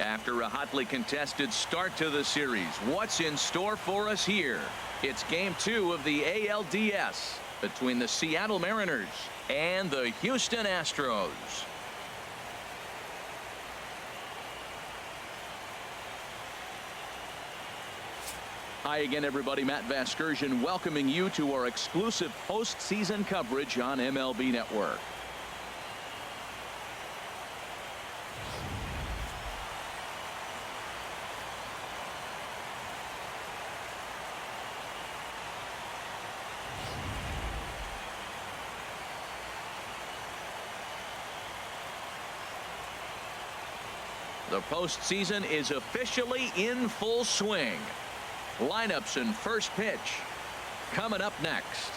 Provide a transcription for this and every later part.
After a hotly contested start to the series, what's in store for us here? It's game 2 of the ALDS between the Seattle Mariners and the Houston Astros. Hi again, everybody. Matt Vasgersian welcoming you to our exclusive postseason coverage on MLB Network. The postseason is officially in full swing. Lineups and first pitch coming up next.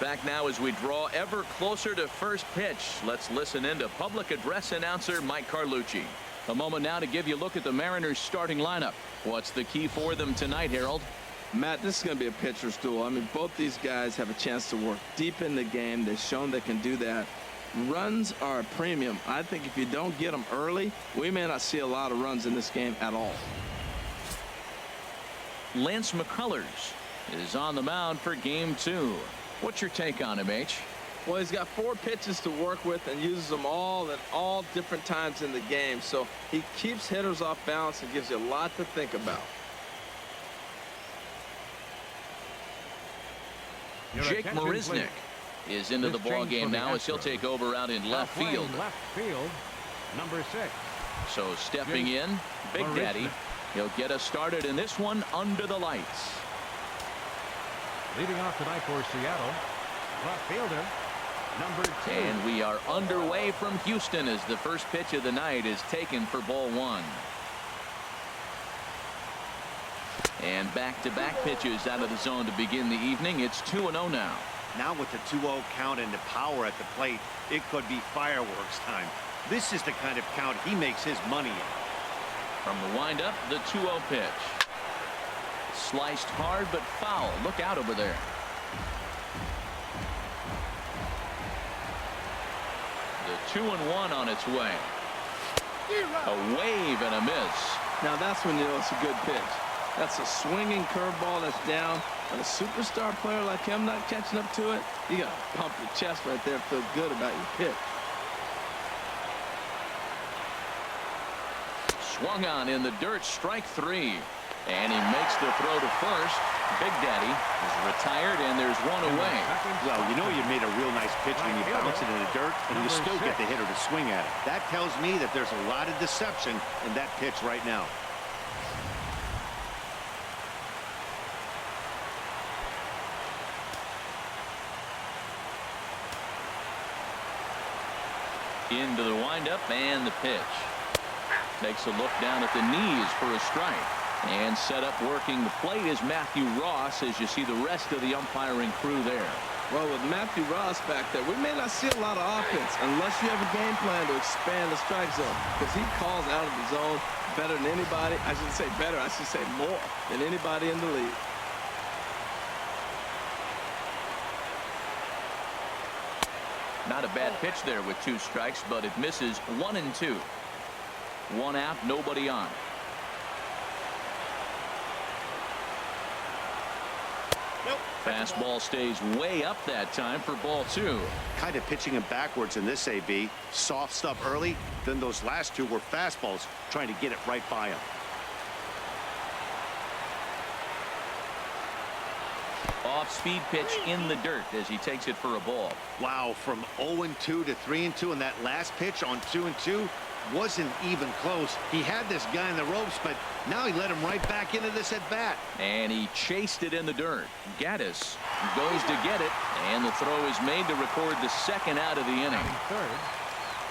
Back now as we draw ever closer to first pitch. Let's listen in to public address announcer Mike Carlucci. A moment now to give you a look at the Mariners starting lineup. What's the key for them tonight, Harold? Matt, this is going to be a pitcher's duel. I mean, both these guys have a chance to work deep in the game. They've shown they can do that. Runs are a premium. I think if you don't get them early, we may not see a lot of runs in this game at all. Lance McCullers is on the mound for game 2. What's your take on him, H? Well, he's got 4 pitches to work with and uses them all at all different times in the game. So he keeps hitters off balance and gives you a lot to think about. Jake Marisnick is into the ball game now as he'll take over out in left field. Number 6. So stepping in, Big Daddy. He'll get us started in this one under the lights. Leading off tonight for Seattle, left fielder, number 2. And we are underway from Houston as the first pitch of the night is taken for ball 1. And back-to-back pitches out of the zone to begin the evening. It's 2-0 now. Now with the 2-0 count and the power at the plate, it could be fireworks time. This is the kind of count he makes his money in. From the windup, the 2-0 pitch. Sliced hard but foul. Look out over there. The 2-1 on its way. A wave and a miss. Now that's when you know it's a good pitch. That's a swinging curveball that's down. And a superstar player like him not catching up to it, you got to pump your chest right there, feel good about your pitch. Swung on in the dirt, strike 3. And he makes the throw to first. Big Daddy is retired, and there's one away. Well, you know you made a real nice pitch when you bounce it in the dirt, and you still get the hitter to swing at it. That tells me that there's a lot of deception in that pitch right now. Into the windup and the pitch. Takes a look down at the knees for a strike. And set up working the plate is Matthew Ross as you see the rest of the umpiring crew there. Well, with Matthew Ross back there, we may not see a lot of offense unless you have a game plan to expand the strike zone, because he calls out of the zone better than anybody. I shouldn't say better, I should say more than anybody in the league. Not a bad pitch there with 2 strikes, but it misses 1 and 2. 1 out, nobody on. Fastball stays way up that time for ball 2. Kind of pitching him backwards in this AB. Soft stuff early, then those last 2 were fastballs, trying to get it right by him. Off-speed pitch in the dirt as he takes it for a ball. Wow, from 0-2 to 3-2, and that last pitch on 2-2 wasn't even close. He had this guy in the ropes, but now he let him right back into this at bat. And he chased it in the dirt. Gaddis goes to get it, and the throw is made to record the 2nd out of the inning. Third,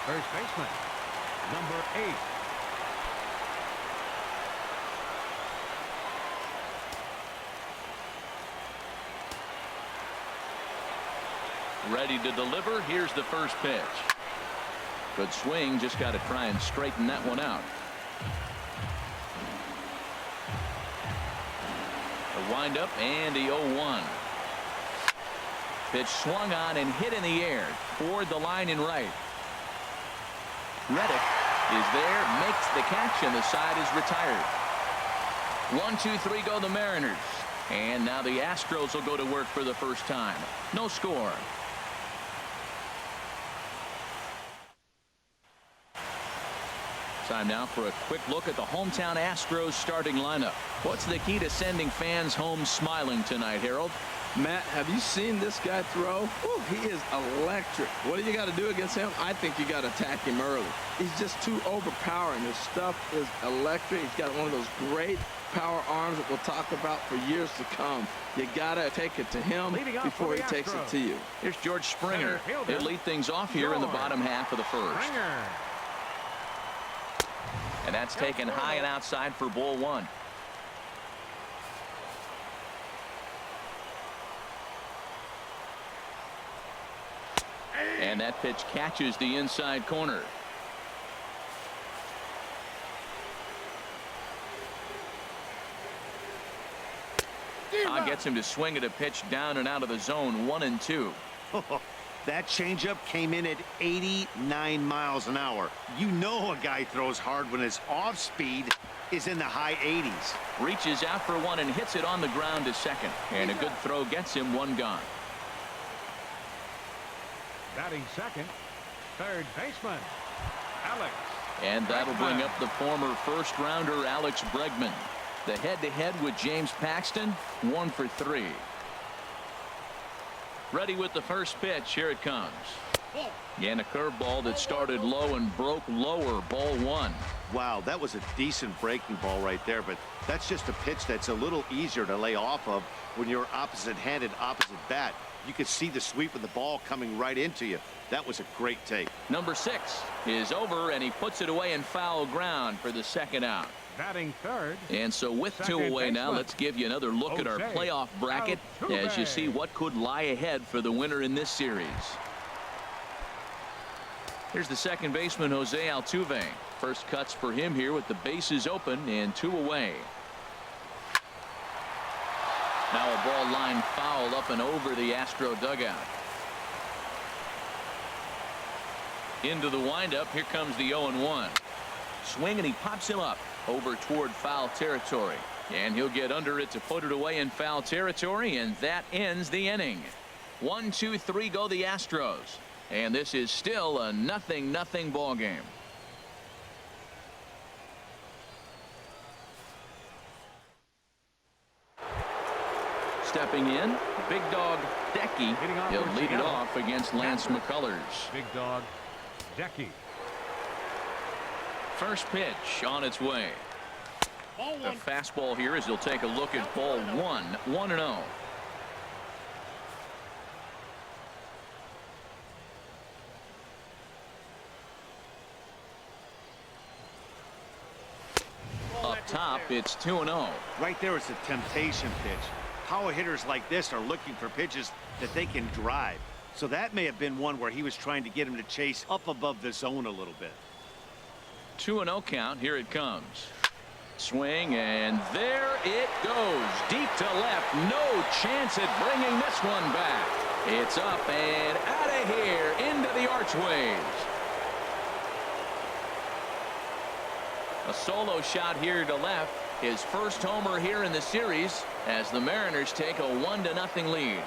first baseman, number 8. Ready to deliver. Here's the first pitch. Good swing. Just got to try and straighten that one out. The windup and the 0-1. Pitch swung on and hit in the air toward the line in right. Reddick is there, makes the catch, and the side is retired. 1-2-3 go the Mariners. And now the Astros will go to work for the first time. No score. Time now for a quick look at the hometown Astros starting lineup. What's the key to sending fans home smiling tonight, Harold? Matt, have you seen this guy throw? Whew, he is electric. What do you got to do against him? I think you got to attack him early. He's just too overpowering. His stuff is electric. He's got one of those great power arms that we'll talk about for years to come. You got to take it to him before he takes it to you. Here's George Springer. He'll lead things off here in the bottom half of the first. And that's taken high and outside for ball one. And that pitch catches the inside corner. Gets him to swing at a pitch down and out of the zone. 1-2. That changeup came in at 89 miles an hour. You know a guy throws hard when his off speed is in the high 80s. Reaches out for one and hits it on the ground to second. And a good throw gets him one gone. Batting second, third baseman, Alex. And that'll bring up the former first-rounder Alex Bregman. The head-to-head with James Paxton, 1 for 3. Ready with the first pitch. Here it comes. And a curveball that started low and broke lower. Ball one. Wow, that was a decent breaking ball right there, but that's just a pitch that's a little easier to lay off of when you're opposite-handed, opposite bat. You could see the sweep of the ball coming right into you. That was a great take. Number 6 is over, and he puts it away in foul ground for the second out. Batting third. And so with 2 away now, let's give you another look at our playoff bracket as you see what could lie ahead for the winner in this series. Here's the second baseman, Jose Altuve. First cuts for him here with the bases open and 2 away. Now a ball line foul up and over the Astro dugout. Into the windup. Here comes the 0-1. Swing, and he pops him up over toward foul territory. And he'll get under it to put it away in foul territory, and that ends the inning. 1-2-3 go the Astros. And this is still a 0-0 ball game. Stepping in, Big Dog Decky. He'll lead it off against Lance McCullers. Big Dog Decky. First pitch on its way. A fastball here as he'll take a look at ball one. 1-0. Up top, it's 2-0. Right there is a temptation pitch. Power hitters like this are looking for pitches that they can drive. So that may have been one where he was trying to get him to chase up above the zone a little bit. 2-0 count. Here it comes. Swing, and there it goes. Deep to left. No chance at bringing this one back. It's up and out of here into the archways. A solo shot here to left. His first homer here in the series as the Mariners take a 1-0 lead.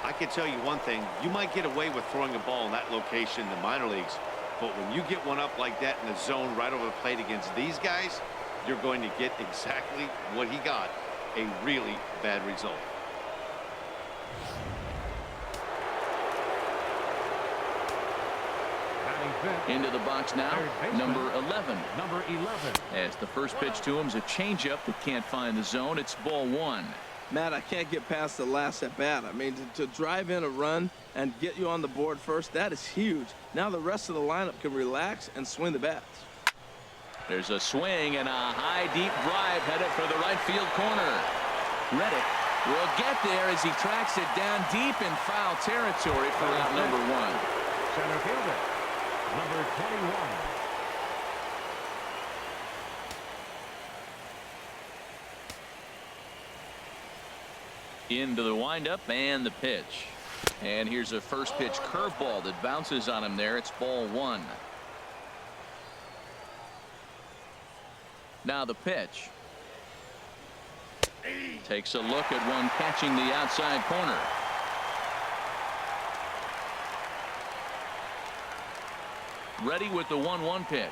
I can tell you one thing. You might get away with throwing a ball in that location in the minor leagues, but when you get one up like that in the zone right over the plate against these guys, you're going to get exactly what he got, a really bad result. Into the box now, number 11. Number 11. As the first pitch to him is a changeup that can't find the zone. It's ball one. Matt, I can't get past the last at bat. I mean, to drive in a run and get you on the board first, that is huge. Now the rest of the lineup can relax and swing the bats. There's a swing and a high deep drive headed for the right field corner. Reddick will get there as he tracks it down deep in foul territory for out number 1. Center fielder, number 21. Into the windup and the pitch. And here's a first pitch curveball that bounces on him there. It's ball one. Now the pitch. Takes a look at one catching the outside corner. Ready with the 1-1 pitch.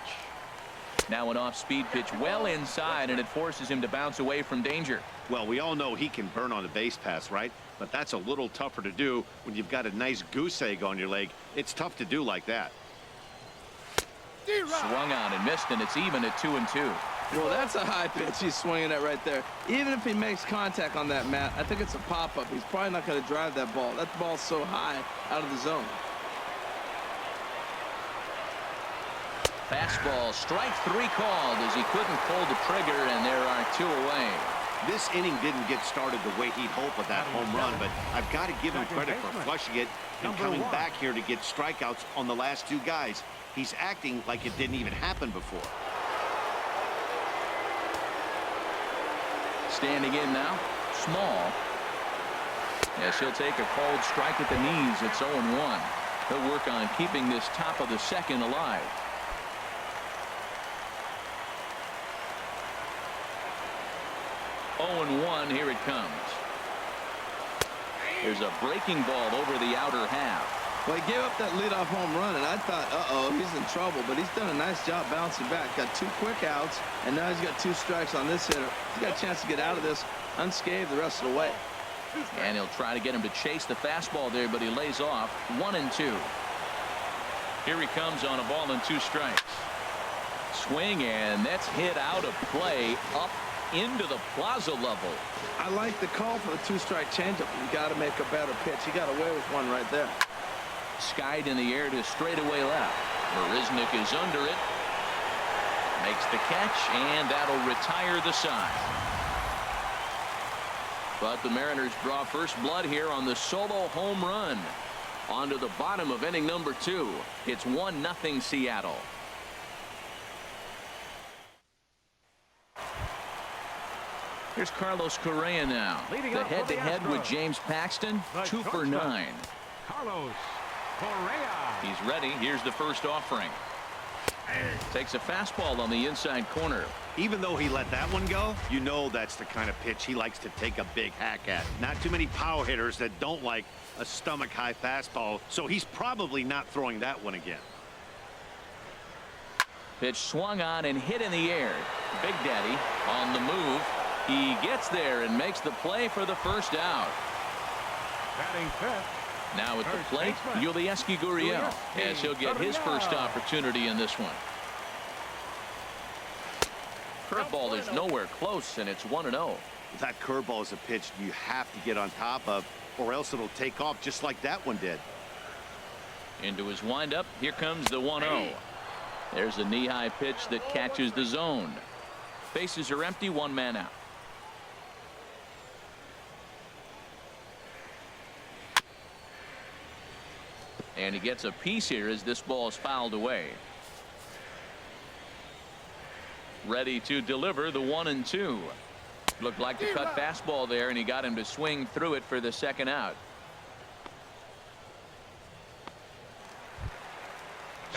Now an off-speed pitch well inside, and it forces him to bounce away from danger. Well, we all know he can burn on a base pass, right? But that's a little tougher to do when you've got a nice goose egg on your leg. It's tough to do like that. Swung on and missed, and it's even at 2-2. Well, that's a high pitch he's swinging at right there. Even if he makes contact on that, Matt, I think it's a pop-up. He's probably not going to drive that ball. That ball's so high out of the zone. Fastball, strike three called as he couldn't pull the trigger, and there are two away. This inning didn't get started the way he'd hoped with that home run, but I've got to give him credit for flushing it and coming back here to get strikeouts on the last two guys. He's acting like it didn't even happen before. Standing in now, Small. Yes, he'll take a called strike at the knees. It's 0-1. He'll work on keeping this top of the second alive. Oh, 1, here it comes. There's a breaking ball over the outer half. Well, he gave up that leadoff home run, and I thought, uh-oh, he's in trouble. But he's done a nice job bouncing back. Got 2 quick outs, and now he's got 2 strikes on this hitter. He's got a chance to get out of this unscathed the rest of the way. And he'll try to get him to chase the fastball there, but he lays off. 1-2. Here he comes on a ball and 2 strikes. Swing, and that's hit out of play up into the plaza level. I like the call for the 2-strike changeup. You got to make a better pitch. He got away with one right there. Skied in the air to straightaway left. Marisnick is under it. Makes the catch, and that'll retire the side. But the Mariners draw first blood here on the solo home run. On to the bottom of inning number 2. It's 1-0 Seattle. Here's Carlos Correa now. The head-to-head with James Paxton. 2 for 9. Carlos Correa. He's ready. Here's the first offering. Takes a fastball on the inside corner. Even though he let that one go, you know that's the kind of pitch he likes to take a big hack at. Not too many power hitters that don't like a stomach-high fastball, so he's probably not throwing that one again. Pitch swung on and hit in the air. Big Daddy on the move. He gets there and makes the play for the first out. Batting fifth. Now at the plate, Yulieski Gurriel, as he'll get his first opportunity in this one. Curveball is nowhere close, and it's 1-0. That curveball is a pitch you have to get on top of, or else it'll take off just like that one did. Into his windup. Here comes the 1-0. There's a knee-high pitch that catches the zone. Bases are empty, 1 man out. And he gets a piece here as this ball is fouled away. Ready to deliver the 1-2. Looked like the cut fastball there, and he got him to swing through it for the second out.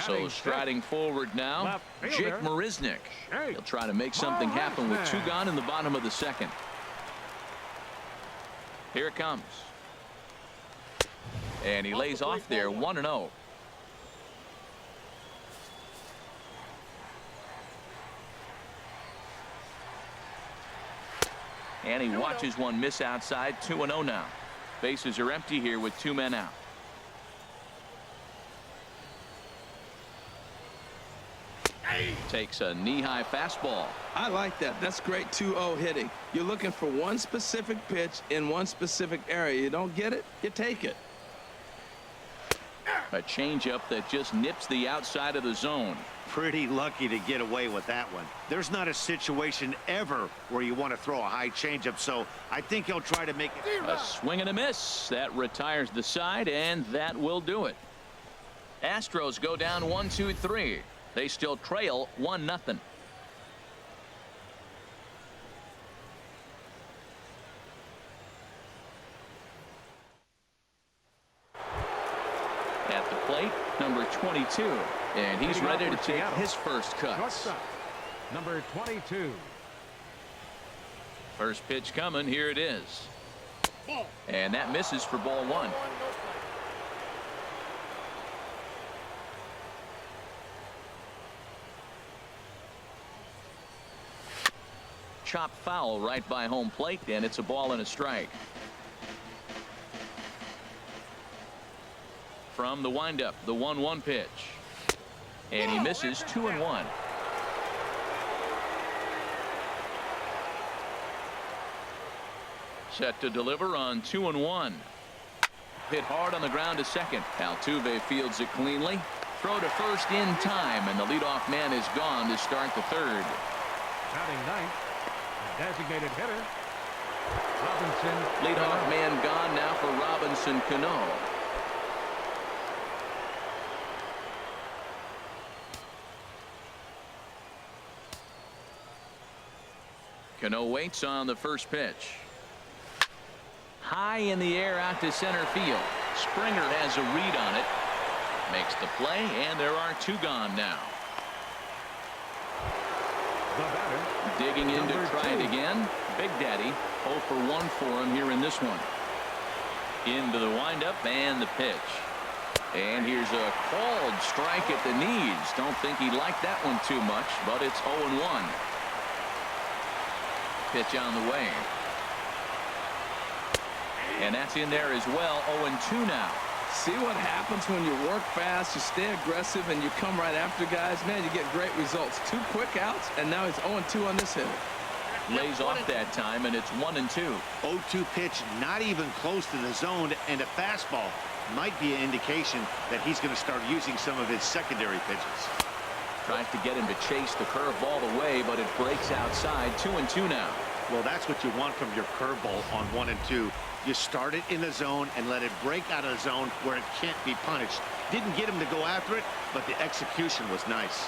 So striding forward now, Jake Marisnick. He'll try to make something happen with 2 gone in the bottom of the second. Here it comes. And he lays off there, 1-0. And he watches one miss outside. 2-0 now. Bases are empty here with 2 men out. Takes a knee-high fastball. I like that. That's great 2-0 hitting. You're looking for one specific pitch in one specific area. You don't get it, you take it. A changeup that just nips the outside of the zone. Pretty lucky to get away with that one. There's not a situation ever where you want to throw a high changeup, so I think he'll try to make it. A swing and a miss. That retires the side, and that will do it. Astros go down 1-2-3. They still trail 1-0. At the plate, number 22, and he's ready to take his first cuts. Shortstop, number 22. First pitch coming. Here it is. And that misses for ball one. Chop foul right by home plate, and it's a ball and a strike. From the windup, the 1-1 pitch. And he misses 2-1. Set to deliver on 2-1. Hit hard on the ground to second. Altuve fields it cleanly. Throw to first in time, and the leadoff man is gone to start the third. Batting ninth, the designated hitter, Robinson. Leadoff man gone now for Robinson Cano. Cano waits on the first pitch. High in the air out to center field. Springer has a read on it. Makes the play, and there are two gone now. The batter, Digging in to try it again. Big Daddy 0 for 1 for him here in this one. Into the windup and the pitch. And here's a called strike at the knees. Don't think he liked that one too much, but it's 0-1. Pitch on the way. And that's in there as well. 0-2 now. See what happens when you work fast, you stay aggressive, and you come right after guys. Man, you get great results. 2 quick outs, and now he's 0-2 on this hitter. Lays off that time, and it's 1-2. 0-2 pitch, not even close to the zone, and a fastball might be an indication that he's going to start using some of his secondary pitches. Tries to get him to chase the curveball away, but it breaks outside. 2-2 now. Well, that's what you want from your curveball on 1 and 2. You start it in the zone and let it break out of the zone where it can't be punished. Didn't get him to go after it, but the execution was nice.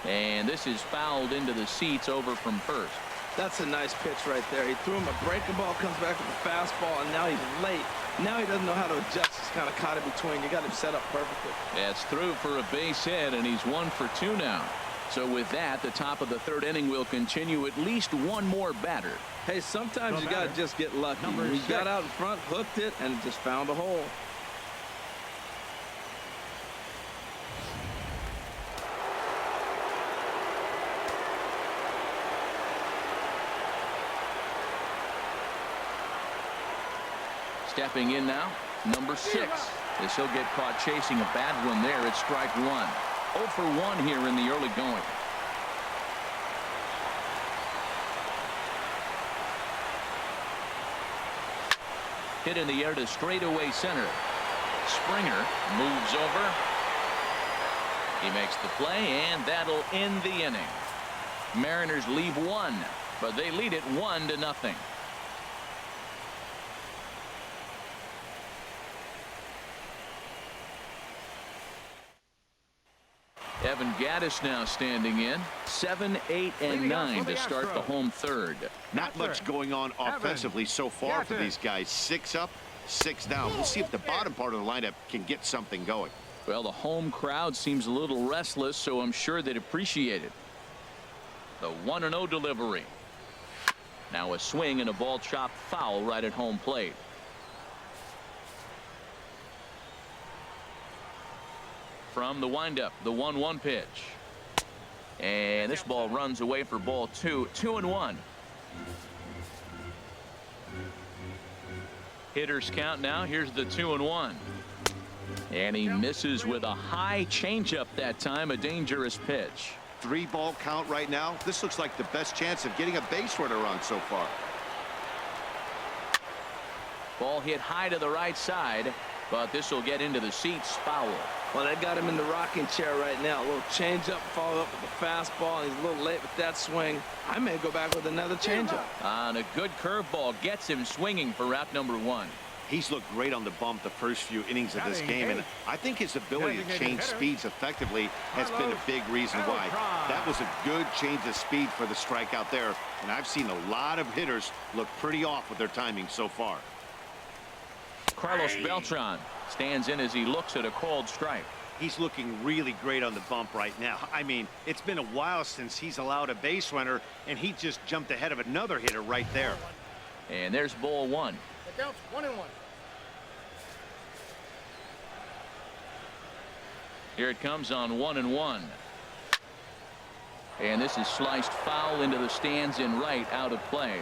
And this is fouled into the seats over from first. That's a nice pitch right there. He threw him a breaking ball, comes back with a fastball, and now he's late. Now he doesn't know how to adjust. He's kind of caught in between. You got him set up perfectly. That's through for a base hit, and he's 1 for 2 now. So with that, the top of the third inning will continue. At least one more batter. Hey, sometimes you got to just get lucky. He got out in front, hooked it, and just found a hole. Stepping in now, number 6. As he'll get caught chasing a bad one there. It's strike 1. 0 for 1 here in the early going. Hit in the air to straightaway center. Springer moves over. He makes the play, and that'll end the inning. Mariners leave 1, but they lead it 1-0. Evan Gattis now standing in. 7, 8, and 9 to start the home third. Not much going on offensively so far for these guys. 6 up, 6 down. We'll see if the bottom part of the lineup can get something going. Well, the home crowd seems a little restless, so I'm sure they'd appreciate it. The 1-0 delivery. Now a swing and a ball chopped foul right at home plate. From the windup, the 1-1 pitch. And this ball runs away for ball 2. 2-1. Hitters count now. Here's the 2-1. And he misses with a high changeup that time. A dangerous pitch. 3-ball count right now. This looks like the best chance of getting a base runner on so far. Ball hit high to the right side, but this will get into the seats. Foul. Well, that got him in the rocking chair right now. A little changeup, followed up with a fastball, and he's a little late with that swing. I may go back with another changeup. And a good curveball gets him swinging for route number 1. He's looked great on the bump the first few innings of this game, and I think his ability to change speeds effectively has been a big reason why. That was a good change of speed for the strikeout there, and I've seen a lot of hitters look pretty off with their timing so far. Carlos Beltran stands in as he looks at a called strike. He's looking really great on the bump right now. I mean, it's been a while since he's allowed a base runner, and he just jumped ahead of another hitter right there. And there's ball one. The count's 1-1. Here it comes on 1-1. And this is sliced foul into the stands in right, out of play.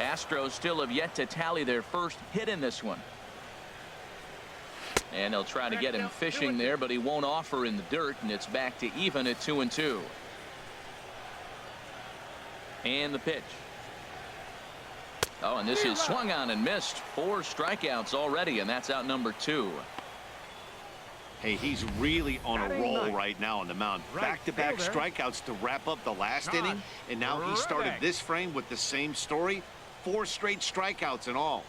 Astros still have yet to tally their first hit in this one. And they'll try to get him fishing there, but he won't offer in the dirt, and it's back to even at 2-2. And the pitch. Oh, and this is swung on and missed. 4 strikeouts already, and that's out number 2. Hey, he's really on a roll right now on the mound. Back-to-back strikeouts to wrap up the last inning, and now he started this frame with the same story. 4 straight strikeouts in all.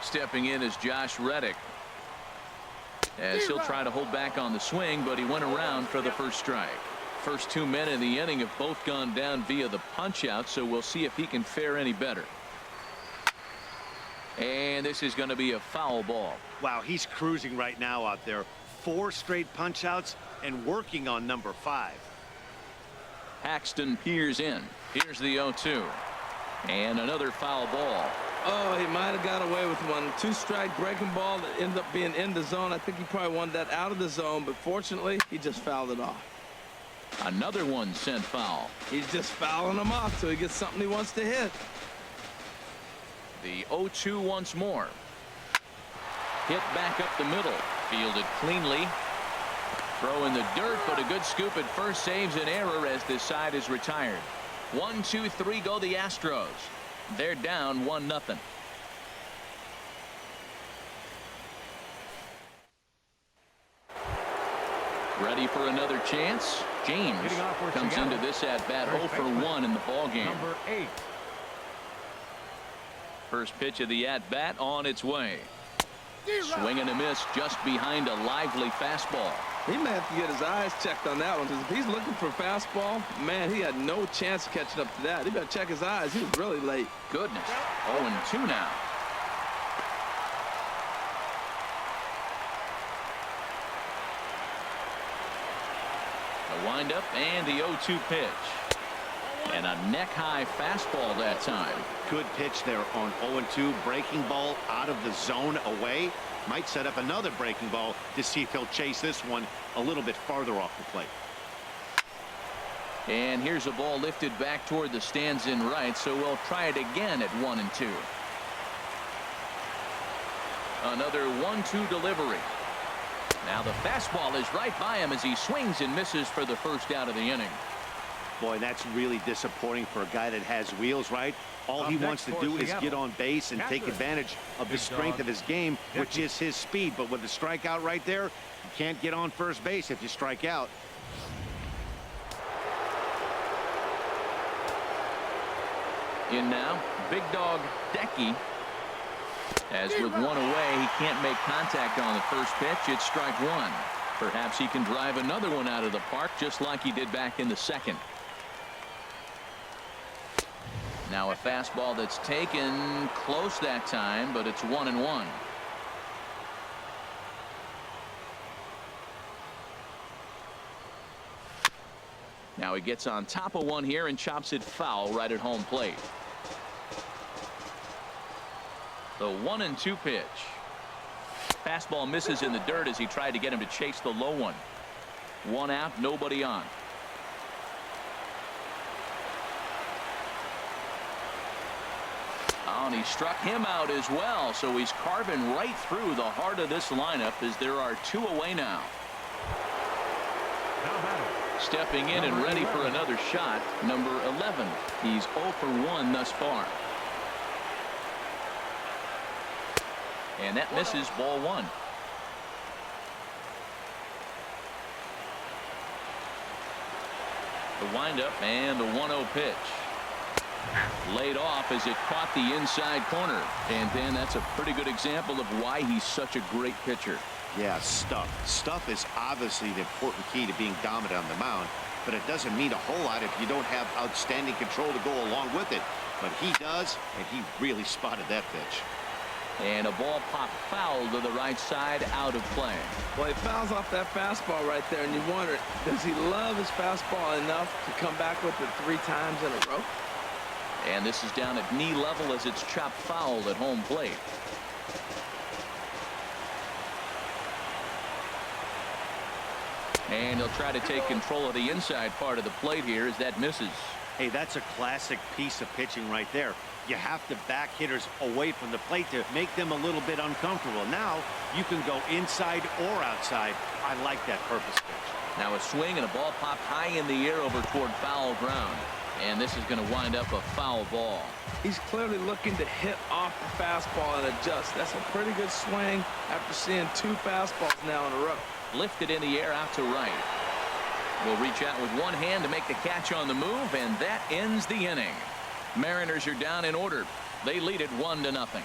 Stepping in is Josh Reddick, as he'll try to hold back on the swing, but he went around for the first strike. First 2 men in the inning have both gone down via the punch out, so we'll see if he can fare any better. And this is going to be a foul ball. Wow, he's cruising right now out there. 4 straight punch outs and working on number 5. Paxton peers in. Here's the 0-2. And another foul ball. Oh, he might have got away with one. 2-strike breaking ball that ended up being in the zone. I think he probably wanted that out of the zone, but fortunately, he just fouled it off. Another one sent foul. He's just fouling them off till he gets something he wants to hit. The 0-2 once more. Hit back up the middle. Fielded cleanly. Throw in the dirt, but a good scoop at first saves an error as this side is retired. 1, 2, 3 go the Astros. They're down 1-0. Ready for another chance. James comes into this at bat 0 for 1 in the ball game. Number 8. First pitch of the at bat on its way. Swing and a miss just behind a lively fastball. He may have to get his eyes checked on that one, because if he's looking for a fastball, man, he had no chance of catching up to that. He better check his eyes. He was really late. Goodness. 0-2 now. The windup and the 0-2 pitch. And a neck-high fastball that time. Good pitch there on 0-2. Breaking ball out of the zone away. Might set up another breaking ball to see if he'll chase this one a little bit farther off the plate. And here's a ball lifted back toward the stands in right, so we'll try it again at 1-2. Another 1-2 delivery. Now the fastball is right by him as he swings and misses for the first out of the inning. Boy, that's really disappointing for a guy that has wheels, right? All he wants to do is get on base and take advantage of the strength of his game, which is his speed. But with the strikeout right there, you can't get on first base if you strike out. In now, big dog Decky. As with one away, he can't make contact on the first pitch. It's strike 1. Perhaps he can drive another one out of the park just like he did back in the second. Now a fastball that's taken close that time, but it's 1-1. Now he gets on top of one here and chops it foul right at home plate. The 1-2 pitch. Fastball misses in the dirt as he tried to get him to chase the low one. 1 out, nobody on. Oh, and he struck him out as well, so he's carving right through the heart of this lineup as there are 2 away now. Stepping in and ready for another shot, number 11. He's 0 for 1 thus far. And that misses, ball 1. The windup and the 1-0 pitch. Laid off as it caught the inside corner. And Dan, that's a pretty good example of why he's such a great pitcher. Yeah, stuff. Stuff is obviously the important key to being dominant on the mound, but it doesn't mean a whole lot if you don't have outstanding control to go along with it. But he does, and he really spotted that pitch. And a ball popped foul to the right side, out of play. Well, he fouls off that fastball right there, and you wonder, does he love his fastball enough to come back with it 3 times in a row? And this is down at knee level as it's chopped foul at home plate. And he'll try to take control of the inside part of the plate here as that misses. Hey, that's a classic piece of pitching right there. You have to back hitters away from the plate to make them a little bit uncomfortable. Now you can go inside or outside. I like that purpose pitch. Now a swing and a ball popped high in the air over toward foul ground. And this is going to wind up a foul ball. He's clearly looking to hit off the fastball and adjust. That's a pretty good swing after seeing 2 fastballs now in a row. Lifted in the air out to right. Will reach out with one hand to make the catch on the move, and that ends the inning. Mariners are down in order. They lead it 1-0.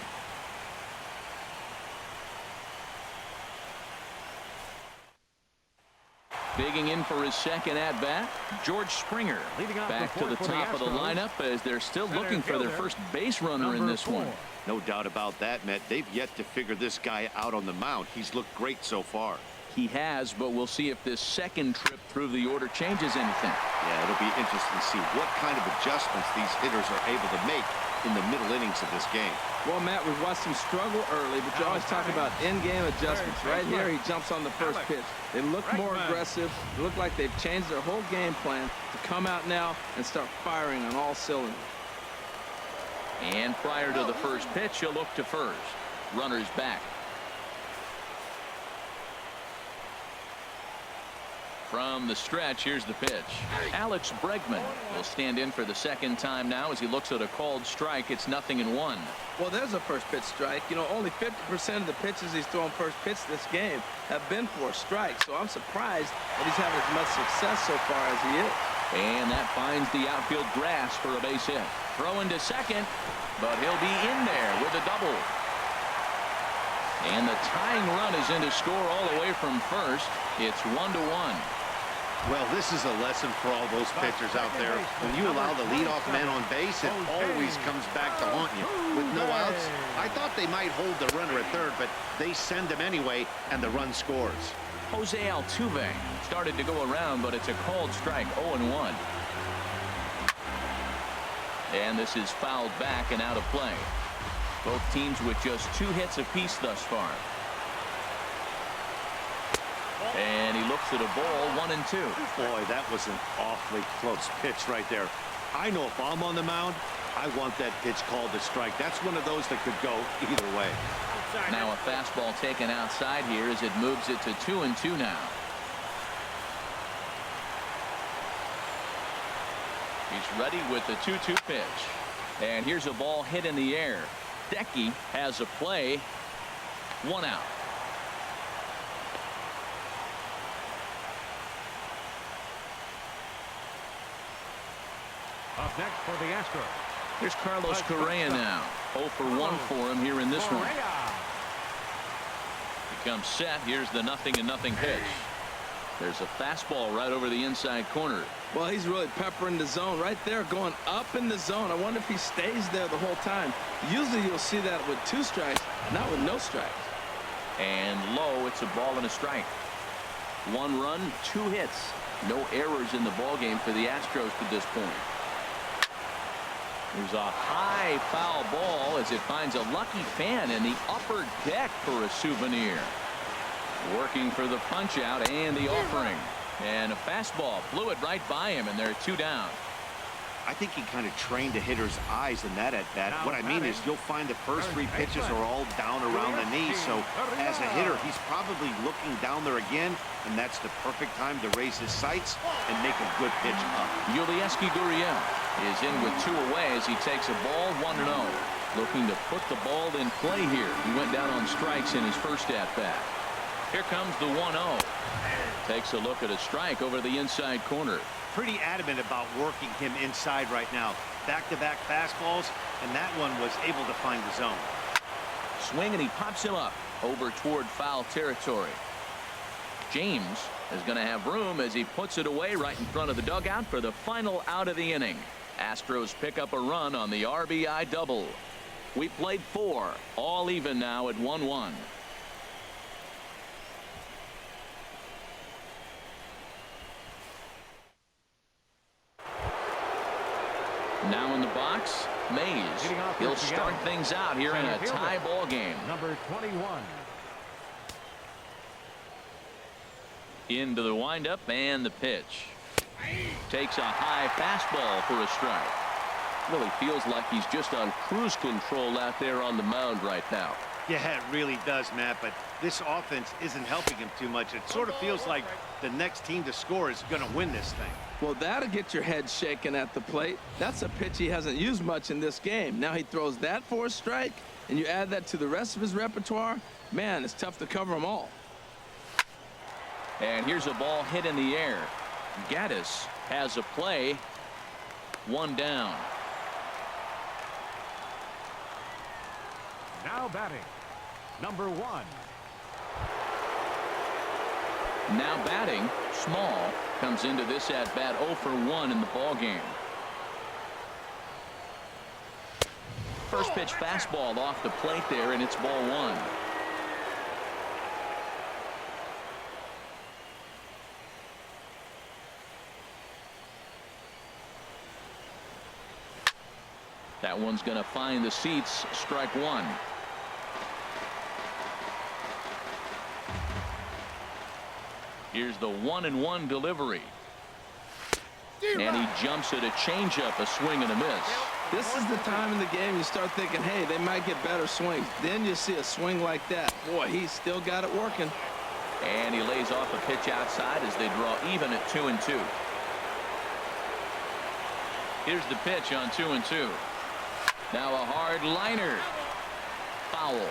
Digging in for his second at-bat, George Springer. Back to the top of the lineup as they're still looking for their first base runner in this one. No doubt about that, Matt. They've yet to figure this guy out on the mound. He's looked great so far. He has, but we'll see if this second trip through the order changes anything. Yeah, it'll be interesting to see what kind of adjustments these hitters are able to make in the middle innings of this game. Well, Matt, we've watched him struggle early, but you always talk about in-game adjustments. Right here, he jumps on the first pitch. They look more aggressive. They look like they've changed their whole game plan to come out now and start firing on all cylinders. And prior to the first pitch, he'll look to first. Runners back. From the stretch, here's the pitch. Alex Bregman will stand in for the second time now as he looks at a called strike. It's 0-1. Well, there's a first pitch strike. You know, only 50% of the pitches he's thrown first pitch this game have been for a strike. So I'm surprised that he's having as much success so far as he is. And that finds the outfield grass for a base hit. Throw into second, but he'll be in there with a double. And the tying run is in to score all the way from first. It's 1-1. Well, this is a lesson for all those pitchers out there. When you allow the leadoff man on base, it always comes back to haunt you. With no outs, I thought they might hold the runner at third, but they send him anyway, and the run scores. Jose Altuve started to go around, but it's a called strike, 0-1. And this is fouled back and out of play. Both teams with just 2 hits apiece thus far. And he looks at a ball, 1-2. Boy, that was an awfully close pitch right there. I know if I'm on the mound, I want that pitch called a strike. That's one of those that could go either way. Now a fastball taken outside here as it moves it to 2-2 now. He's ready with the 2-2 pitch. And here's a ball hit in the air. Decky has a play. 1 out. Up next for the Astros. Here's Carlos Correa now. 0 for 1 for him here in this one. He comes set. Here's the 0-0 pitch. There's a fastball right over the inside corner. Well, he's really peppering the zone right there, going up in the zone. I wonder if he stays there the whole time. Usually you'll see that with 2 strikes, not with no strikes. And low, it's a ball and a strike. 1 run, 2 hits. No errors in the ballgame for the Astros to this point. There's a high foul ball as it finds a lucky fan in the upper deck for a souvenir. Working for the punch out and the offering. And a fastball flew it right by him, and they're 2 down. I think he kind of trained the hitter's eyes in that at-bat. What I mean is you'll find the first 3 pitches are all down around the knee. So as a hitter, he's probably looking down there again, and that's the perfect time to raise his sights and make a good pitch up. Yulieski Gurriel is in with 2 away as he takes a ball 1-0. Looking to put the ball in play here. He went down on strikes in his first at-bat. Here comes the 1-0. Takes a look at a strike over the inside corner. pretty adamant about working him inside right now. Back-to-back fastballs, and that one was able to find the zone. Swing, and he pops him up over toward foul territory. James is going to have room as he puts it away right in front of the dugout for the final out of the inning. Astros pick up a run on the RBI double. We played 4, all even now at 1-1. Now in the box, Mays. He'll start things out here in a tie ball game. Number 21. Into the windup and the pitch. Takes a high fastball for a strike. Really feels like he's just on cruise control out there on the mound right now. Yeah, it really does, Matt, but this offense isn't helping him too much. It sort of feels like the next team to score is going to win this thing. Well, that'll get your head shaken at the plate. That's a pitch he hasn't used much in this game. Now he throws that for a strike, and you add that to the rest of his repertoire. Man, it's tough to cover them all. And here's a ball hit in the air. Gaddis has a play. 1 down. Now batting, number 1. Now batting, Small comes into this at bat 0 for 1 in the ball game. First pitch fastball off the plate there, and it's ball 1. That one's going to find the seats. Strike 1. Here's the 1-1 delivery. And he jumps at a changeup, a swing and a miss. This is the time in the game you start thinking, hey, they might get better swings. Then you see a swing like that. Boy, he's still got it working. And he lays off a pitch outside as they draw even at 2-2. Here's the pitch on 2-2. Now a hard liner. Foul.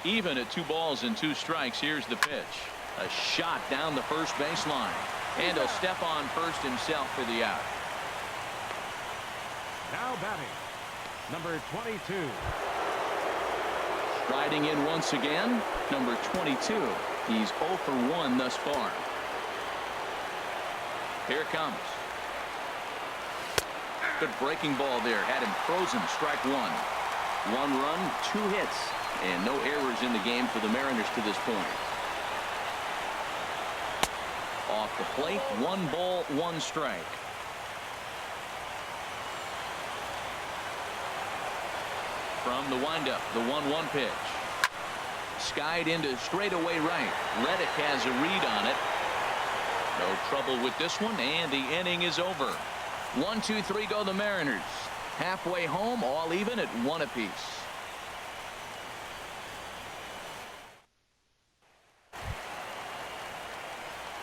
Even at 2 balls and 2 strikes. Here's the pitch. A shot down the first baseline. And he'll step on first himself for the out. Now batting, number 22. Riding in once again, number 22. He's 0 for 1 thus far. Here it comes. Good breaking ball there. Had him frozen. Strike 1. 1 run, 2 hits, and no errors in the game for the Mariners to this point. Off the plate, 1 ball, 1 strike. From the windup, the 1-1 pitch. Skied into straightaway right. Reddick has a read on it. No trouble with this one, and the inning is over. 1, 2, 3 go the Mariners. Halfway home, all even at 1 apiece.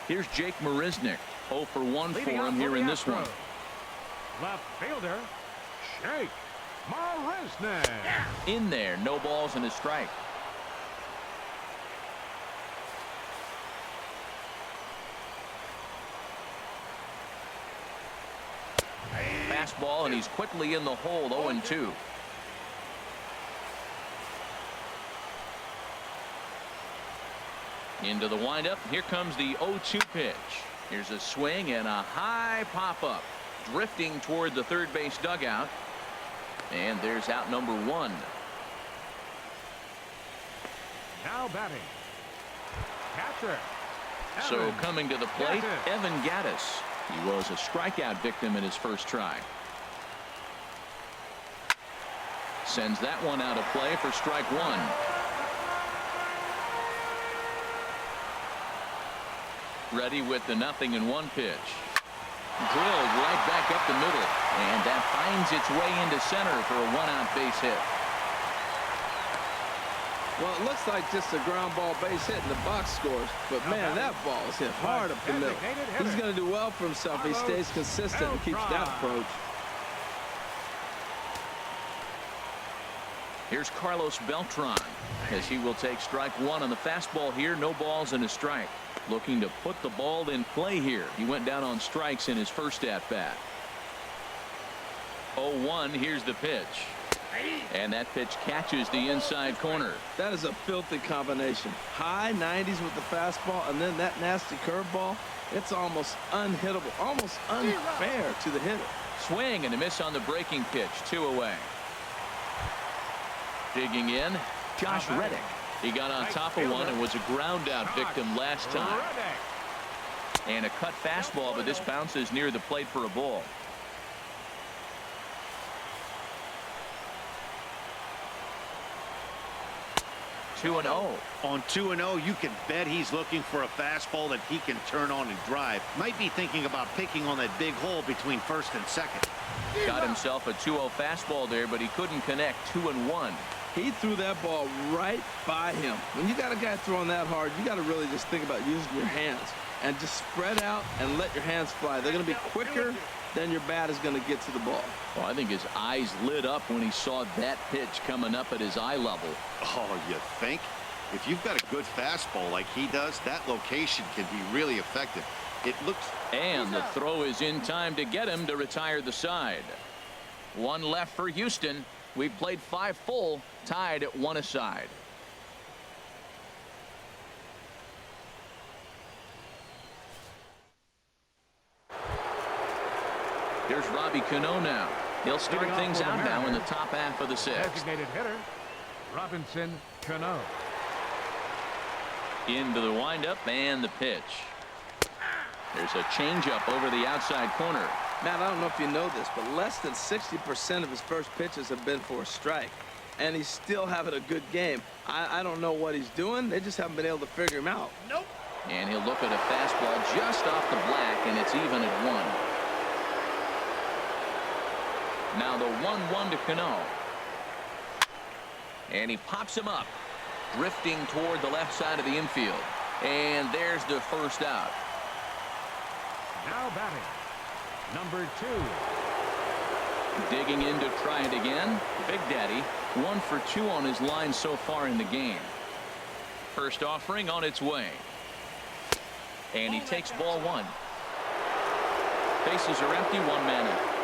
Here's Jake Marisnick. 0 for 1 for him here in this one. Left fielder, Jake Marisnick. In there, no balls and a strike. Fastball, and he's quickly in the hole. 0-2. Into the windup. Here comes the 0-2 pitch. Here's a swing and a high pop-up. Drifting toward the third base dugout. And there's out number 1. Now batting, catcher. So coming to the plate, Evan Gaddis. He was a strikeout victim in his first try. Sends that one out of play for strike 1. Ready with the 0-1 pitch. Drilled right back up the middle, and that finds its way into center for a 1-out base hit. Well, it looks like just a ground ball base hit in the box scores, but man, that ball is hit hard up the middle. He's going to do well for himself. He stays consistent and keeps that approach. Here's Carlos Beltran. as he will take strike one on the fastball here. No balls and a strike. Looking to put the ball in play here. He went down on strikes in his first at bat. 0-1. Here's the pitch. And that pitch catches the inside corner. That is a filthy combination. High 90s with the fastball and then that nasty curveball. It's almost unhittable, almost unfair to the hitter. Swing and a miss on the breaking pitch. 2 away. Digging in, Josh Reddick. He got on top of one and was a ground out victim last time. And a cut fastball, but this bounces near the plate for a ball. Two and 0. On 2-0, you can bet he's looking for a fastball that he can turn on and drive. Might be thinking about picking on that big hole between first and second. Got himself a 2-0 fastball there, but he couldn't connect. 2-1. He threw that ball right by him. When you got a guy throwing that hard, you got to really just think about using your hands and just spread out and let your hands fly. They're going to be quicker than your bat is going to get to the ball. Well, I think his eyes lit up when he saw that pitch coming up at his eye level. Oh, you think? If you've got a good fastball like he does, that location can be really effective. It looks. And the throw is in time to get him to retire the side. One left for Houston. We've played 5 full, tied at 1 aside. Here's Robbie Cano now. He'll start things out now in the top half of the 6th. Designated hitter, Robinson Cano. Into the windup and the pitch. There's a changeup over the outside corner. Matt, I don't know if you know this, but less than 60% of his first pitches have been for a strike. And he's still having a good game. I don't know what he's doing. They just haven't been able to figure him out. Nope. And he'll look at a fastball just off the black, and it's even at 1. Now the 1-1 to Cano. And he pops him up, drifting toward the left side of the infield. And there's the first out. Now batting, number 2. Digging in to try it again. Big Daddy 1 for 2 on his line so far in the game. First offering on its way. And he takes ball 1. Bases are empty, 1 man out.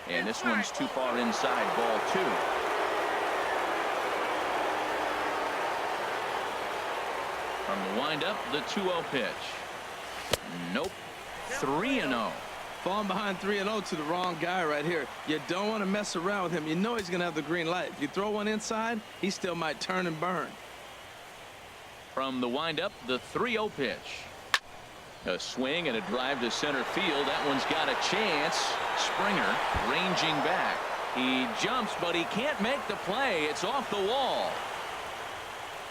And this one's too far inside, ball 2. From the windup, the 2-0 pitch. Nope. 3-0. Falling behind 3-0 to the wrong guy right here. You don't want to mess around with him. You know he's going to have the green light. If you throw one inside, he still might turn and burn. From the windup, the 3-0 pitch. A swing and a drive to center field. That one's got a chance. Springer ranging back. He jumps, but he can't make the play. It's off the wall.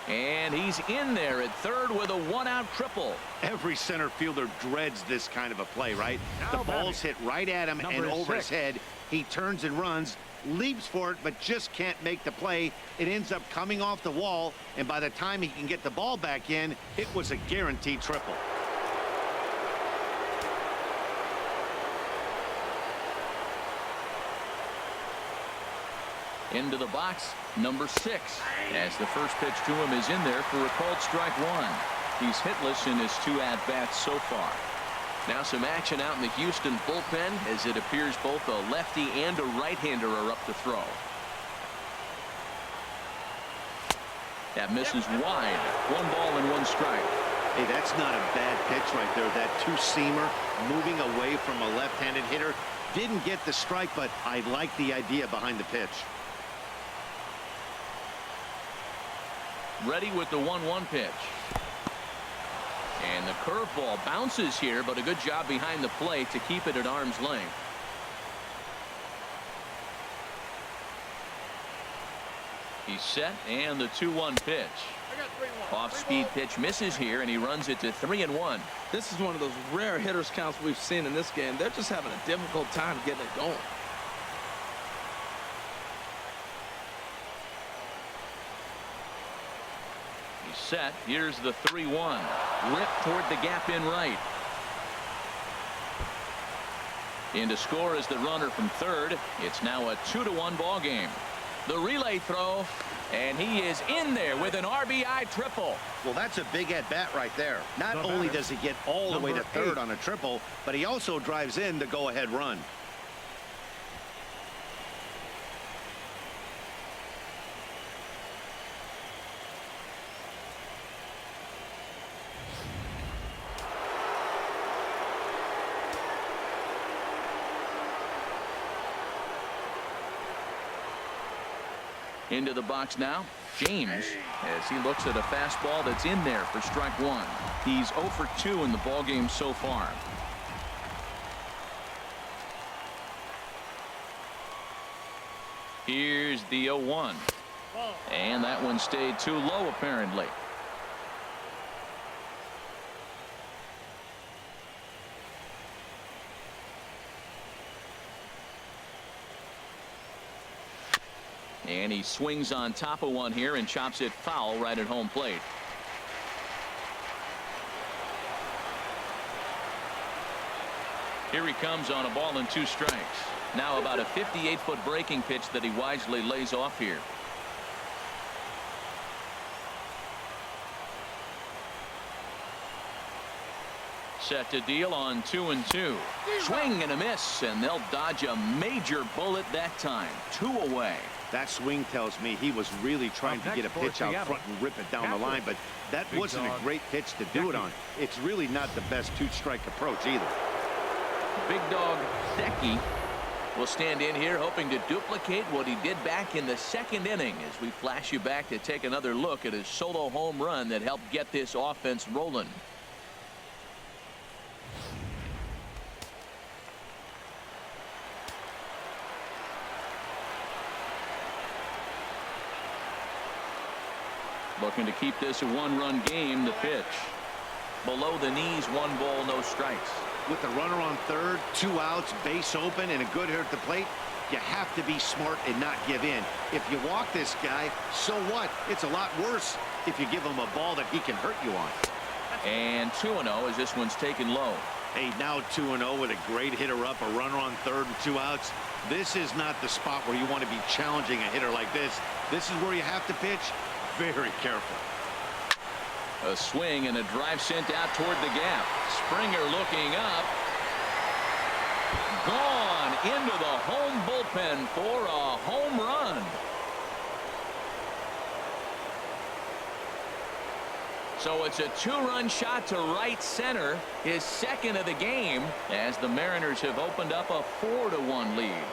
And he's in there at third with a 1-out triple. Every center fielder dreads this kind of a play, right? The ball's hit right at him and over his head. He turns and runs, leaps for it, but just can't make the play. It ends up coming off the wall, and by the time he can get the ball back in, it was a guaranteed triple. Into the box, number 6, as the first pitch to him is in there for a called strike 1. He's hitless in his 2 at-bats so far. Now some action out in the Houston bullpen, as it appears both a lefty and a right-hander are up to throw. That misses wide. 1 ball and 1 strike. Hey, that's not a bad pitch right there. That 2-seamer moving away from a left-handed hitter. Didn't get the strike, but I like the idea behind the pitch. Ready with the 1-1 pitch. And the curveball bounces here, but a good job behind the plate to keep it at arm's length. He's set, and the 2-1 pitch. Off-speed pitch misses here, and he runs it to 3-1. This is one of those rare hitters counts we've seen in this game. They're just having a difficult time getting it going. He's set. Here's the 3-1. Ripped toward the gap in right. In to score is the runner from third. It's now a 2-1 ball game. The relay throw, and he is in there with an RBI triple. Well, that's a big at-bat right there. Not only does he get all the way to third on a triple, but he also drives in the go-ahead run. Into the box now, James, as he looks at a fastball that's in there for strike one. He's 0 for 2 in the ballgame so far. Here's the 0-1. And that one stayed too low, apparently. And he swings on top of one here and chops it foul right at home plate. Here he comes on a ball and 2 strikes. Now about a 58-foot breaking pitch that he wisely lays off here. Set to deal on 2-2. Swing and a miss, and they'll dodge a major bullet that time. 2 away. That swing tells me he was really trying to get a pitch out front and rip it down the line, but that wasn't a great pitch to do it on. It's really not the best 2-strike approach either. Big dog Decky will stand in here hoping to duplicate what he did back in the 2nd inning as we flash you back to take another look at his solo home run that helped get this offense rolling. Looking to keep this a 1-run game. The pitch below the knees, 1 ball, no strikes. With the runner on third, 2 outs, base open, and a good hitter at the plate, you have to be smart and not give in. If you walk this guy, so what? It's a lot worse if you give him a ball that he can hurt you on. And 2-0 as this one's taken low. Hey, now 2-0 with a great hitter up, a runner on third and 2 outs. This is not the spot where you want to be challenging a hitter like this. This is where you have to pitch very careful. A swing and a drive sent out toward the gap. Springer looking up. Gone into the home bullpen for a home run. So it's a 2-run shot to right center, his 2nd of the game, as the Mariners have opened up a 4-1 lead.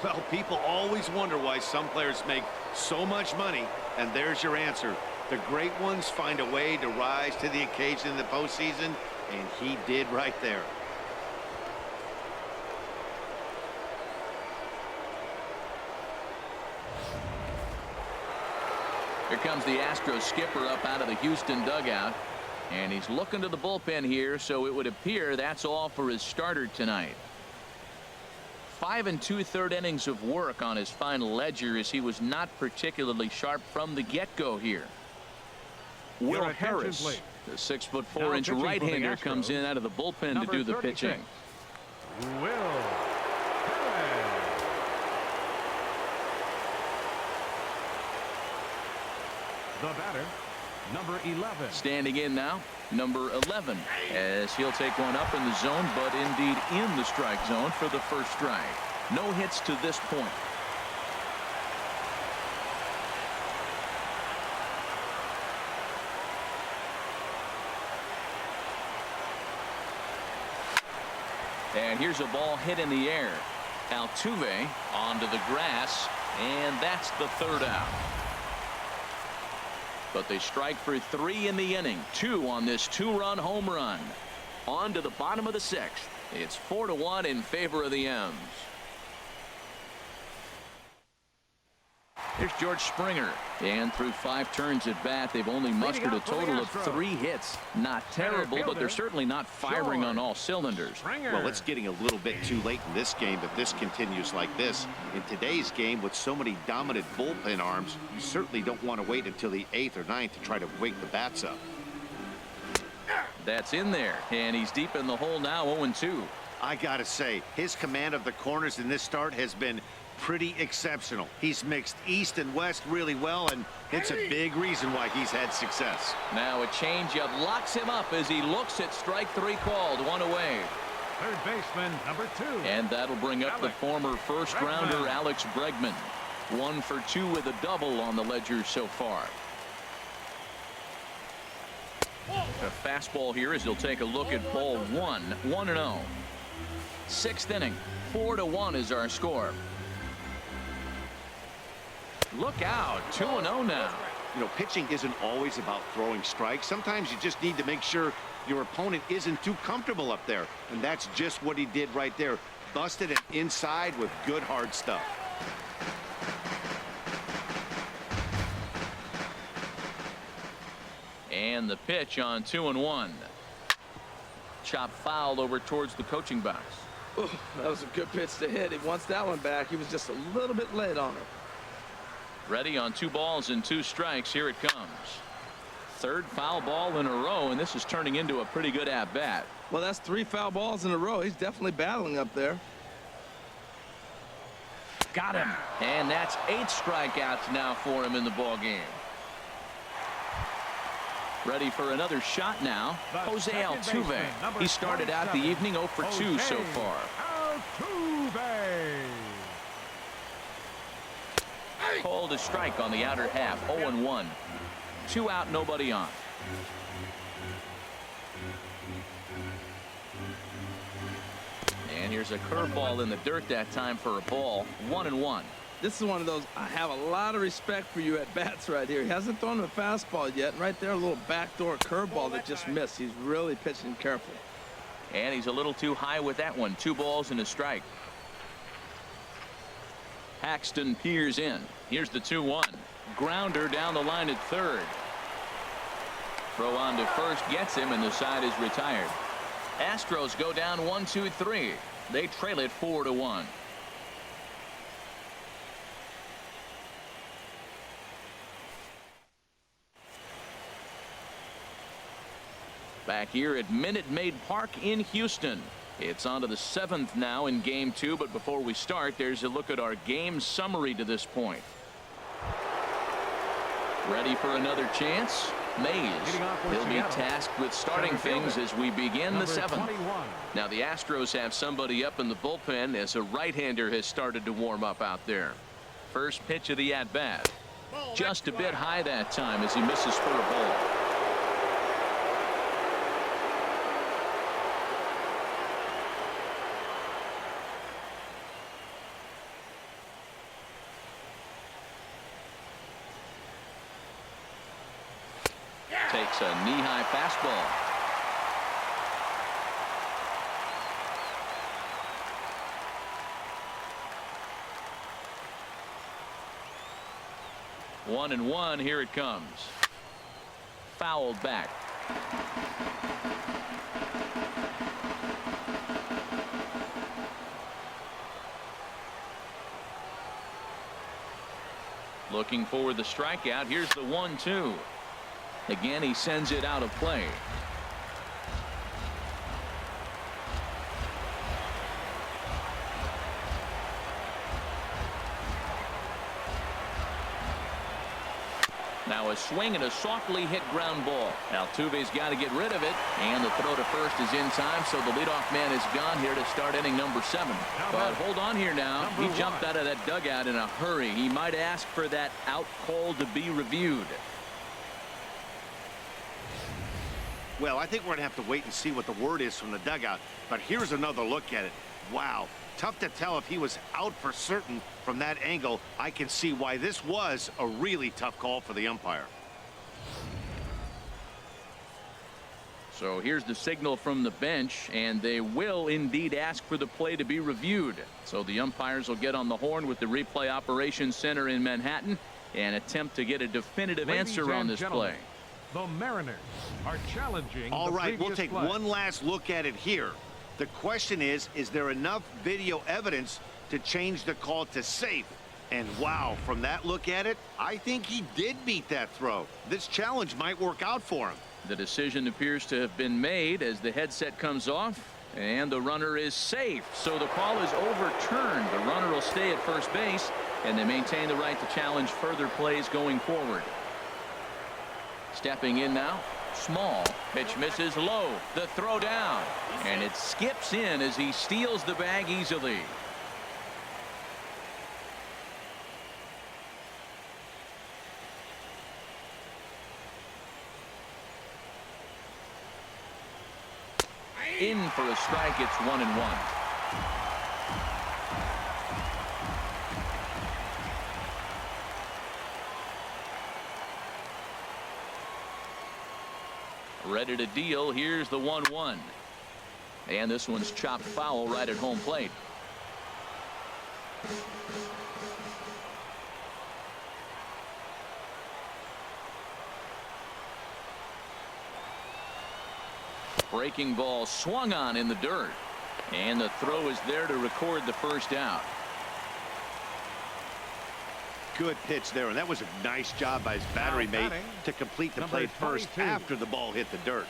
Well, people always wonder why some players make so much money, and there's your answer. The great ones find a way to rise to the occasion in the postseason, and he did right there. Here comes the Astros skipper up out of the Houston dugout, and he's looking to the bullpen here, so it would appear that's all for his starter tonight. 5 2/3 innings of work on his final ledger, as he was not particularly sharp from the get-go here. Will Harris, the 6'4" right-hander, comes in out of the bullpen to do the pitching. Will Harris. The batter, number 11. Standing in now, number 11, as he'll take one up in the zone, but indeed in the strike zone for the first strike. No hits to this point. And here's a ball hit in the air. Altuve onto the grass, and that's the 3rd out. But they strike for 3 in the inning. 2 on this 2-run home run. On to the bottom of the 6th. It's 4-1 in favor of the M's. Here's George Springer. And through 5 turns at bat, they've only mustered a total of 3 hits. Not terrible, but they're certainly not firing on all cylinders. Well, it's getting a little bit too late in this game if this continues like this. In today's game, with so many dominant bullpen arms, you certainly don't want to wait until the 8th or 9th to try to wake the bats up. That's in there, and he's deep in the hole now, 0-2. I gotta say, his command of the corners in this start has been pretty exceptional. He's mixed east and west really well, and it's a big reason why he's had success. Now a changeup locks him up as he looks at strike 3 called, 1 away. Third baseman, number 2. And that'll bring up the former first-rounder Alex Bregman. 1 for 2 with a double on the ledger so far. A fastball here as he'll take a look at ball 1, 1-0. 6th inning, 4-1 is our score. Look out, 2-0 now. You know, pitching isn't always about throwing strikes. Sometimes you just need to make sure your opponent isn't too comfortable up there. And that's just what he did right there. Busted it inside with good hard stuff. And the pitch on 2-1. Chop foul over towards the coaching box. Ooh, that was a good pitch to hit. He wants that one back. He was just a little bit late on it. Ready on 2 balls and 2 strikes. Here it comes. 3rd foul ball in a row, and this is turning into a pretty good at-bat. Well, that's 3 foul balls in a row. He's definitely battling up there. Got him. And that's 8 strikeouts now for him in the ball game. Ready for another shot now. Jose Altuve. He started out the evening 0 for 2 so far. Altuve. Called a strike on the outer half. 0-1. 2 out, nobody on. And here's a curveball in the dirt that time for a ball. 1-1. This is one of those, I have a lot of respect for you at bats right here. He hasn't thrown him a fastball yet. And right there, a little backdoor curveball that just missed. He's really pitching careful. And he's a little too high with that one. 2 balls and a strike. Paxton peers in. Here's the 2-1. Grounder down the line at 3rd. Throw on to first gets him, and the side is retired. Astros go down 1-2-3. They trail it 4-1. Back here at Minute Maid Park in Houston. It's on to the 7th now in game 2, but before we start, there's a look at our game summary to this point. Ready for another chance? Mays. He'll be tasked with starting things as we begin the 7th. Now the Astros have somebody up in the bullpen as a right-hander has started to warm up out there. First pitch of the at-bat. Just a bit high that time as he misses for a ball. Takes a knee-high fastball. One and one. Here it comes. Fouled back. Looking for the strikeout. Here's the 1-2. Again, he sends it out of play. Now a swing and a softly hit ground ball. Altuve's got to get rid of it, and the throw to first is in time, so the leadoff man is gone here to start inning number 7. But hold on here now. He jumped out of that dugout in a hurry. He might ask for that out call to be reviewed. Well, I think we're going to have to wait and see what the word is from the dugout. But here's another look at it. Wow. Tough to tell if he was out for certain from that angle. I can see why this was a really tough call for the umpire. So here's the signal from the bench, and they will indeed ask for the play to be reviewed. So the umpires will get on the horn with the replay operations center in Manhattan and attempt to get a definitive answer on this play. The Mariners are challenging. All right, we'll take play. one last look at it here. The question is there enough video evidence to change the call to safe? And wow, from that look at it, I think he did beat that throw. This challenge might work out for him. The decision appears to have been made as the headset comes off, and the runner is safe. So the call is overturned. The runner will stay at first base, and they maintain the right to challenge further plays going forward. Stepping in now, Small. Pitch misses low. The throw down, and it skips in as he steals the bag easily. In for a strike. It's 1-1. Ready to deal. Here's the 1-1. And this one's chopped foul right at home plate. Breaking ball swung on in the dirt, and the throw is there to record the first out. Good pitch there, and that was a nice job by his battery mate to complete the play first after the ball hit the dirt.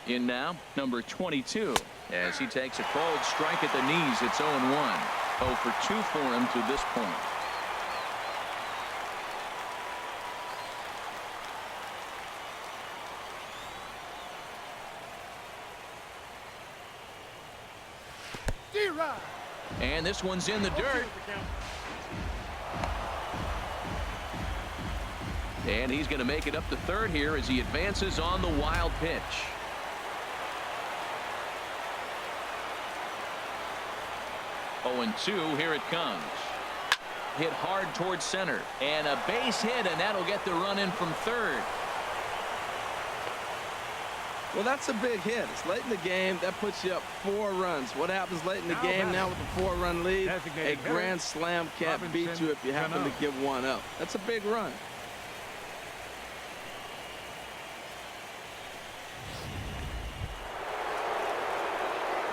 In now, number 22, as he takes a called strike at the knees. It's 0-1. 0 for 2 for him to this point. And this one's in the dirt. And he's going to make it up to third here as he advances on the wild pitch. Oh, and 2, here it comes. Hit hard towards center, and a base hit, and that'll get the run in from third. Well, that's a big hit. It's late in the game. That puts you up 4 runs. What happens late in the game now with a 4-run lead? A grand slam can't beat you if you happen to give one up. That's a big run.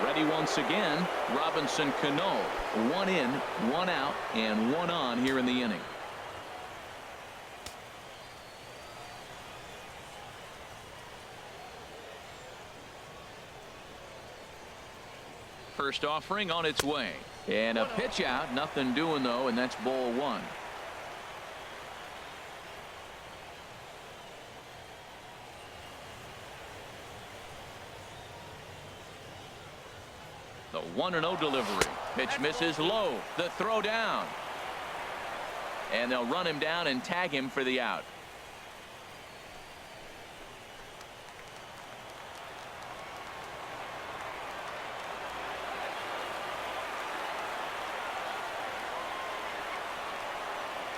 Ready once again, Robinson Cano. 1 in, 1 out, and 1 on here in the inning. First offering on its way, and a pitch out. Nothing doing though, and that's ball 1. The 1-0 delivery. Pitch misses low. The throw down, and they'll run him down and tag him for the out.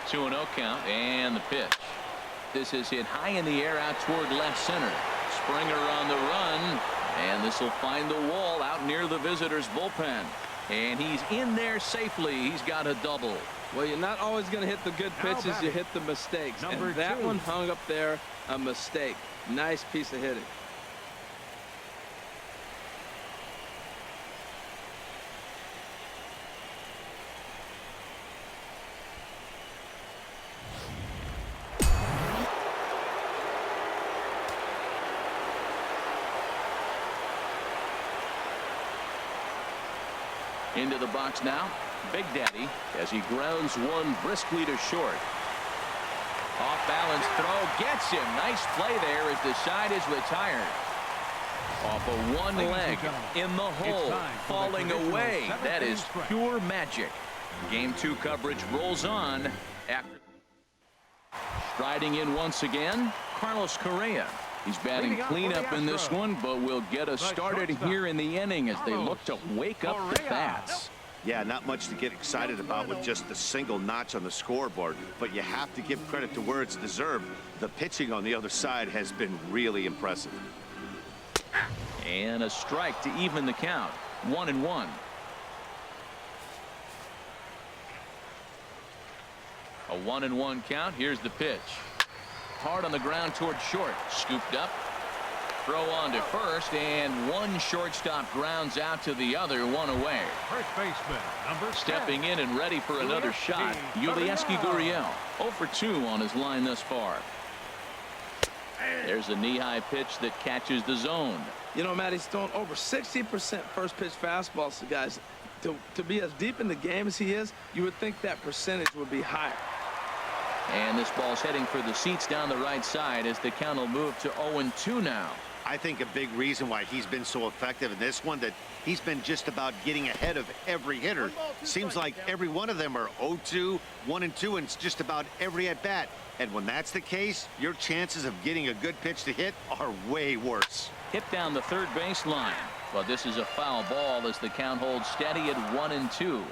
Two 2-0 count, and the pitch. This is hit high in the air out toward left center. Springer on the run, and this will find the wall out near the visitors' bullpen. And he's in there safely. He's got a double. Well, you're not always going to hit the good pitches. You hit the mistakes. And that one hung up there, a mistake. Nice piece of hitting. Into the box now, Big Daddy, as he grounds one briskly to short. Off balance throw gets him. Nice play there as the side is retired. Off of one leg in the hole, falling away. That is pure magic. Game 2 coverage rolls on after. Striding in once again, Carlos Correa. He's batting cleanup in this one, but will get us started here in the inning as they look to wake up the bats. Yeah, not much to get excited about with just the single notch on the scoreboard, but you have to give credit to where it's deserved. The pitching on the other side has been really impressive. And a strike to even the count. 1-1. A 1-1 count. Here's the pitch. Hard on the ground toward short. Scooped up. Throw on to first, and one shortstop grounds out to the other, one away. First baseman, number Stepping in and ready for another shot, Yulieski Gurriel. 0 for 2 on his line thus far. There's a knee-high pitch that catches the zone. You know, Matt, he's thrown over 60% first pitch fastballs to guys. To be as deep in the game as he is, you would think that percentage would be higher. And this ball's heading for the seats down the right side as the count will move to 0-2 now. I think a big reason why he's been so effective in this one, that he's been just about getting ahead of every hitter. Seems like every one of them are 0-2, 1-2, and it's just about every at bat. And when that's the case, your chances of getting a good pitch to hit are way worse. Hit down the third baseline, but this is a foul ball as the count holds steady at 1-2.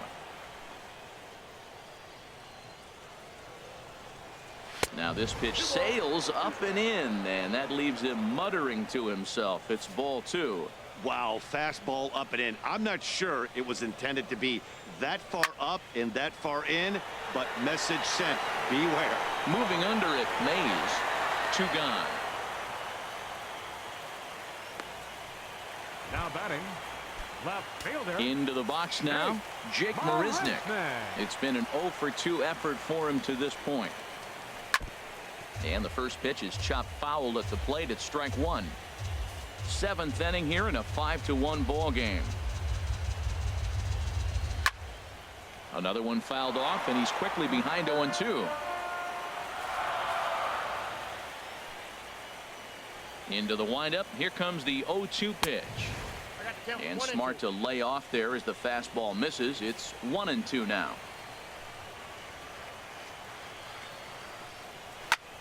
Now this pitch sails up and in, and that leaves him muttering to himself. It's ball 2. Wow, fastball up and in. I'm not sure it was intended to be that far up and that far in, but message sent. Beware. Moving under it, Mays. 2 gone. Now batting, left fielder. Into the box now, Jake Marisnick. It's been an 0 for 2 effort for him to this point. And the first pitch is chopped foul at the plate at strike 1. 7th inning here in a 5-1 ball game. Another one fouled off, and he's quickly behind 0-2. Into the windup. Here comes the 0-2 pitch. And smart to lay off there as the fastball misses. It's 1-2 now.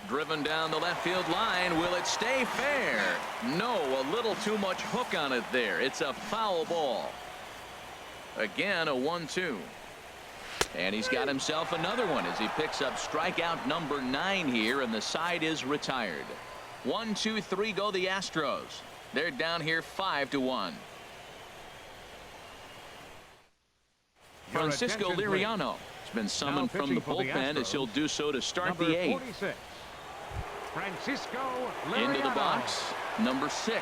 Driven down the left field line. Will it stay fair? No, a little too much hook on it there. It's a foul ball. Again, a 1-2. And he's got himself another one as he picks up strikeout number 9 here, and the side is retired. 1, 2, 3 go the Astros. They're down here 5-1. Francisco Liriano has been summoned from the bullpen as he'll do so to start the 8th. 46. Francisco Liriano. Into the box, number 6.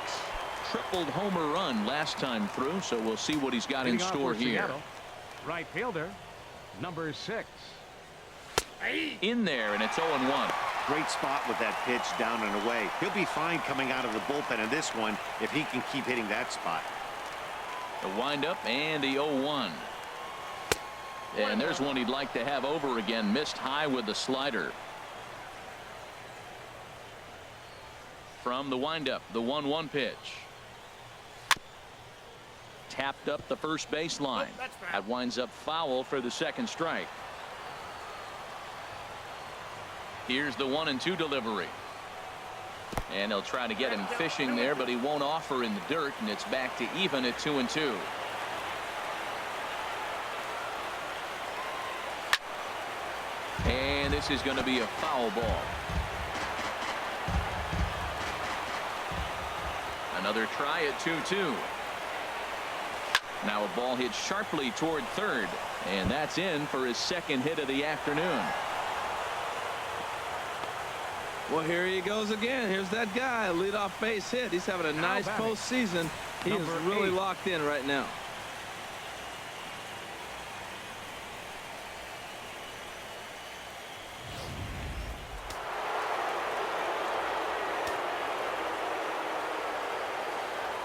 Tripled homer run last time through, so we'll see what he's got in store here. Seattle, right fielder, number 6. In there, and it's 0-1. Great spot with that pitch down and away. He'll be fine coming out of the bullpen in this one if he can keep hitting that spot. The windup and the 0-1. And there's one he'd like to have over again. Missed high with the slider. From the windup, the 1-1 pitch. Tapped up the first baseline. That winds up foul for the second strike. Here's the 1-2 delivery. And he'll try to get him fishing there, but he won't offer in the dirt, and it's back to even at 2-2. And this is going to be a foul ball. Another try at 2-2. Now a ball hit sharply toward third, and that's in for his second hit of the afternoon. Well, here he goes again. Here's that guy, leadoff base hit. He's having a nice postseason. He is really locked in right now.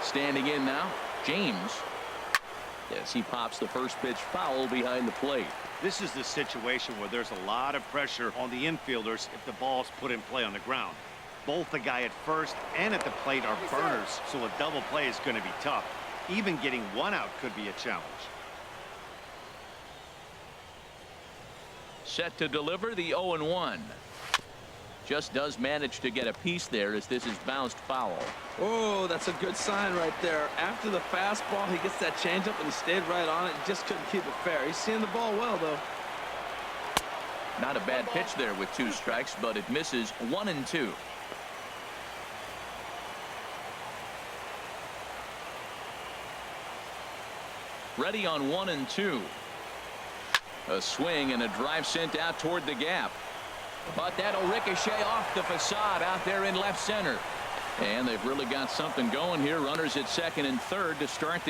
Standing in now, James. Yes, he pops the first pitch foul behind the plate. This is the situation where there's a lot of pressure on the infielders if the ball's put in play on the ground. Both the guy at first and at the plate are burners, so a double play is going to be tough. Even getting one out could be a challenge. Set to deliver the 0-1. just does manage to get a piece there as this is bounced foul. Oh, that's a good sign right there. After the fastball, he gets that changeup and he stayed right on it. Just couldn't keep it fair. He's seeing the ball well, though. Not a bad pitch there with 2 strikes, but it misses 1-2. Ready on 1-2. A swing and a drive sent out toward the gap. But that'll ricochet off the facade out there in left center. And they've really got something going here. Runners at second and third to start the